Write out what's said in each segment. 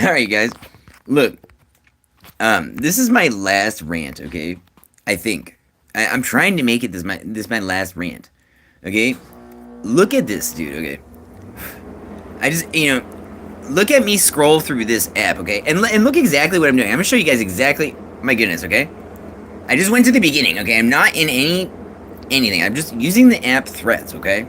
Alright, guys. Look, this is my last rant, okay? I think. I'm trying to make it this my last rant. Okay? Look at this, dude, okay? I just, look at me scroll through this app, okay? And look exactly what I'm doing. I'm gonna show you guys exactly. My goodness, okay? I just went to the beginning, okay? I'm not in anything. I'm just using the app Threads, okay?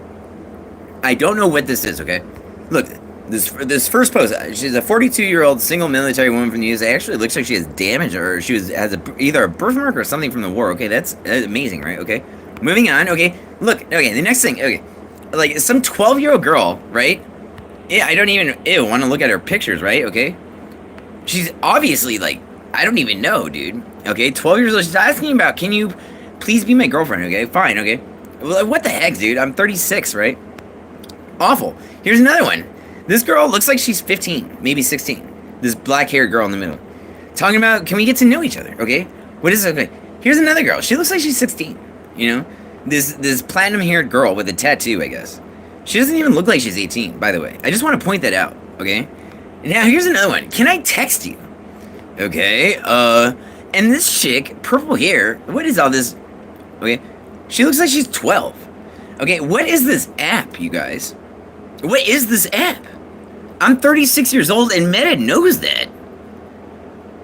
I don't know what this is, okay? Look, this first post. She's a 42-year-old single military woman from the USA. Actually, looks like she has damage, or has either a birthmark or something from the war. Okay, that's amazing, right? Okay, moving on. Okay, look. Okay, the next thing. Okay, like some 12-year-old girl, right? Yeah, I don't even want to look at her pictures, right? Okay, she's obviously like, I don't even know, dude. Okay, 12 years old. She's asking about, can you please be my girlfriend? Okay, fine. Okay, well, what the heck, dude? I'm 36, right? Awful. Here's another one. This girl looks like she's 15, maybe 16. This black-haired girl in the middle. Talking about, can we get to know each other, okay? What is it? Okay. Here's another girl. She looks like she's 16, you know? This platinum-haired girl with a tattoo, I guess. She doesn't even look like she's 18, by the way. I just want to point that out, okay? Now, here's another one. Can I text you? Okay, and this chick, purple hair, what is all this? Okay, she looks like she's 12. Okay, what is this app, you guys? What is this app? I'm 36 years old and Meta knows that.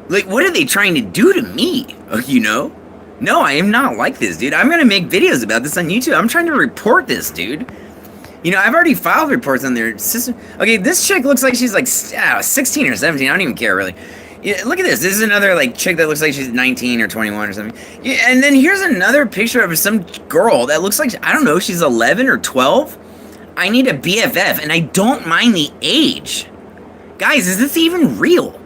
Like, what are they trying to do to me? You know? No, I am not like this, dude. I'm gonna make videos about this on YouTube. I'm trying to report this, dude. You know, I've already filed reports on their system. Okay, this chick looks like she's like 16 or 17. I don't even care, really. Yeah, look at this. This is another, like, chick that looks like she's 19 or 21 or something. Yeah, and then here's another picture of some girl that looks like, I don't know, she's 11 or 12. I need a BFF, and I don't mind the age. Guys, is this even real?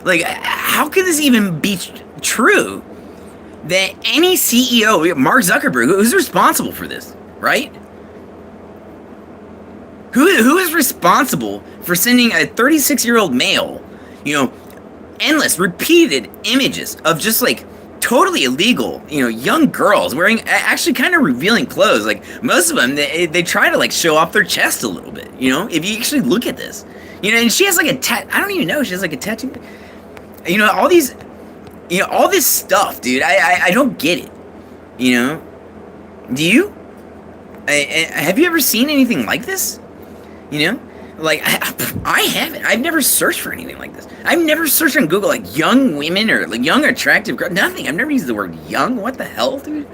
Like, how could this even be true? That any CEO, Mark Zuckerberg, who's responsible for this, right? Who is responsible for sending a 36-year-old male, you know, endless, repeated images of just, like, totally illegal, you know, young girls wearing actually kind of revealing clothes. Like, most of them, they try to, like, show off their chest a little bit, you know, if you actually look at this. You know, and she has, like, I don't even know, she has, like, a tattoo. You know, all these, you know, all this stuff, dude, I don't get it, you know? Do you? Have you ever seen anything like this? You know? Like, I haven't. I've never searched for anything like this. I've never searched on Google, like, young women or, like, young attractive girls. Nothing. I've never used the word young. What the hell, dude?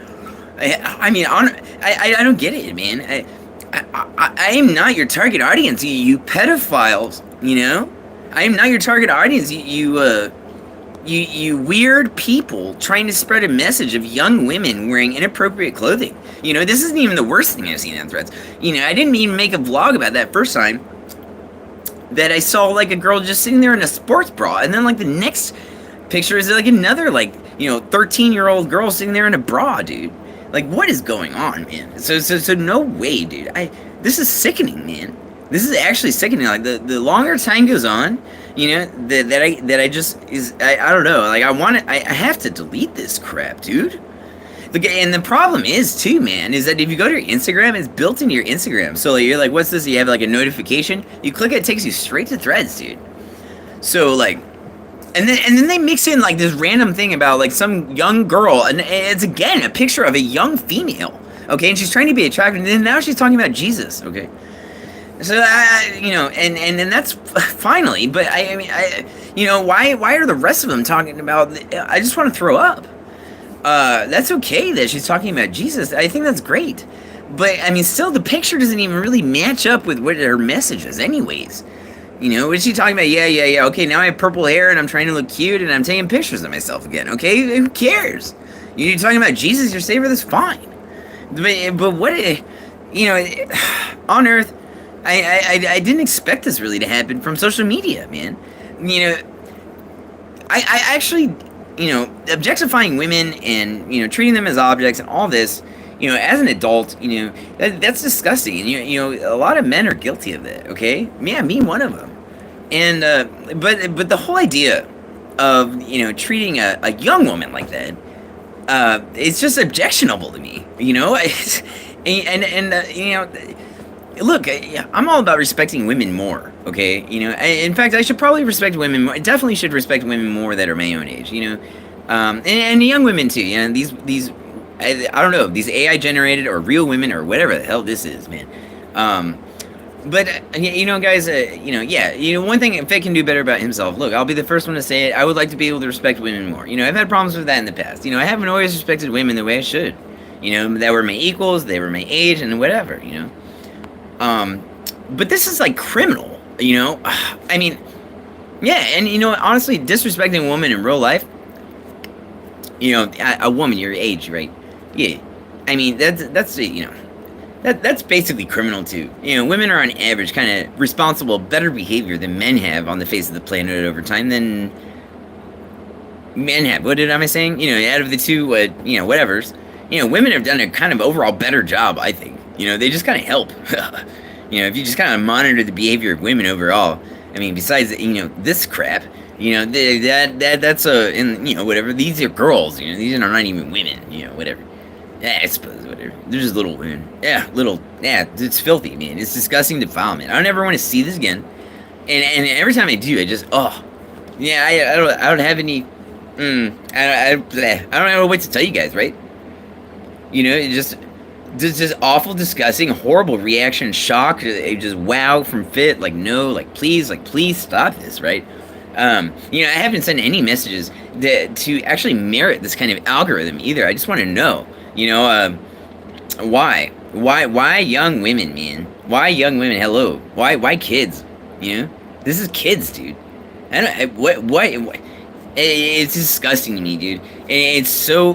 I mean, I don't get it, man. I am not your target audience, you pedophiles, you know? I am not your target audience, you weird people trying to spread a message of young women wearing inappropriate clothing. You know, this isn't even the worst thing I've seen on Threads. You know, I didn't even make a vlog about that first time that I saw, like, a girl just sitting there in a sports bra, and then, like, the next picture is, like, another, like, you know, 13-year-old girl sitting there in a bra, dude. Like, what is going on, man? So no way, dude. This is sickening, man. This is actually sickening. Like, the longer time goes on, you know, I don't know. Like, I have to delete this crap, dude. Look, and the problem is, too, man, is that if you go to your Instagram, it's built into your Instagram. So, like, you're like, what's this? You have, like, a notification. You click it, it takes you straight to Threads, dude. So, like, and then they mix in, like, this random thing about, like, some young girl, and it's, again, a picture of a young female, okay? And she's trying to be attractive, and then now she's talking about Jesus, okay? So, you know, and that's finally, but I mean, you know, why are the rest of them talking about, I just want to throw up. That's okay that she's talking about Jesus. I think that's great. But, I mean, still, the picture doesn't even really match up with what her message is anyways. You know, what is she talking about? Yeah, okay, now I have purple hair, and I'm trying to look cute, and I'm taking pictures of myself again, okay? Who cares? You're talking about Jesus, your Savior, that's fine. But what, you know, on earth, I didn't expect this really to happen from social media, man. You know, I actually, you know, objectifying women and, you know, treating them as objects and all this, you know, as an adult, you know, that's disgusting. And, you know, a lot of men are guilty of that, okay? Yeah, me one of them. And, but the whole idea of, you know, treating a young woman like that, it's just objectionable to me, you know? And you know, look, I'm all about respecting women more, Okay, you know, in fact, I should probably respect women more. I definitely should respect women more that are my own age, you know, and young women too. You know, these I don't know, these AI generated or real women or whatever the hell this is, man. Um, but you know, guys, you know, yeah, you know, one thing Fett can do better about himself. Look, I'll be the first one to say it. I would like to be able to respect women more. You know, I've had problems with that in the past. You know, I haven't always respected women the way I should. You know, that were my equals, they were my age, and whatever. You know, but this is like criminal. You know, I mean, yeah, and you know, honestly, disrespecting a woman in real life. You know, a woman your age, right? Yeah, I mean that's you know that's basically criminal too. You know, women are on average kind of responsible, better behavior than men have on the face of the planet over time than men have. What am I saying? You know, out of the two, you know, whatever's. You know, women have done a kind of overall better job, I think. You know, they just kind of help. You know, if you just kind of monitor the behavior of women overall. I mean, besides you know this crap. You know, that's and you know whatever. These are girls. You know, these are not even women. You know, whatever. Yeah, I suppose whatever. They're just little women. Yeah, little. Yeah, it's filthy, man. It's disgusting defilement. I don't ever want to see this again. And every time I do, I just yeah. I don't have any. I don't know what to tell you guys, right? You know, it just awful, disgusting, horrible reaction, shock, just wow from Fit, like no, like please stop this, right? You know, I haven't sent any messages to actually merit this kind of algorithm either. I just want to know, you know, why young women, man? Why young women? Hello, why kids? You know, this is kids, dude. I don't what it's disgusting to me, dude. And it's so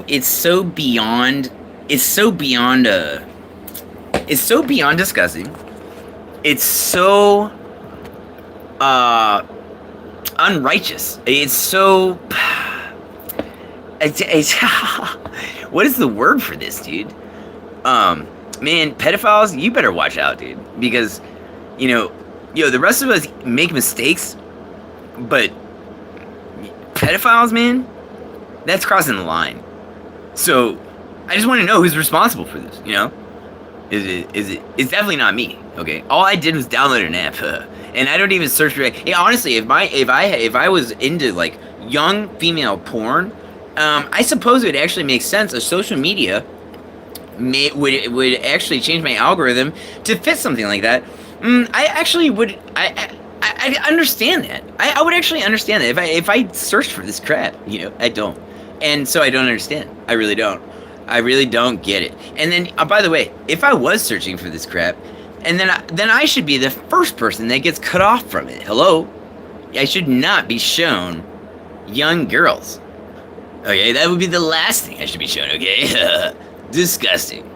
beyond it's so beyond disgusting. It's so unrighteous. It's so it's what is the word for this, dude? Man, pedophiles, you better watch out, dude, because you know, the rest of us make mistakes, but pedophiles, man, that's crossing the line. So I just want to know who's responsible for this, you know? It's definitely not me, okay? All I did was download an app, and I don't even search for it. Yeah, honestly, if I was into like young female porn, I suppose it would actually make sense. A social media would actually change my algorithm to fit something like that. I actually would. I understand that. I would actually understand that if I searched for this crap. You know, I don't, and so I don't understand. I really don't. I really don't get it. And then, by the way, if I was searching for this crap, and then I should be the first person that gets cut off from it. Hello, I should not be shown young girls. Okay, that would be the last thing I should be shown. Okay, disgusting.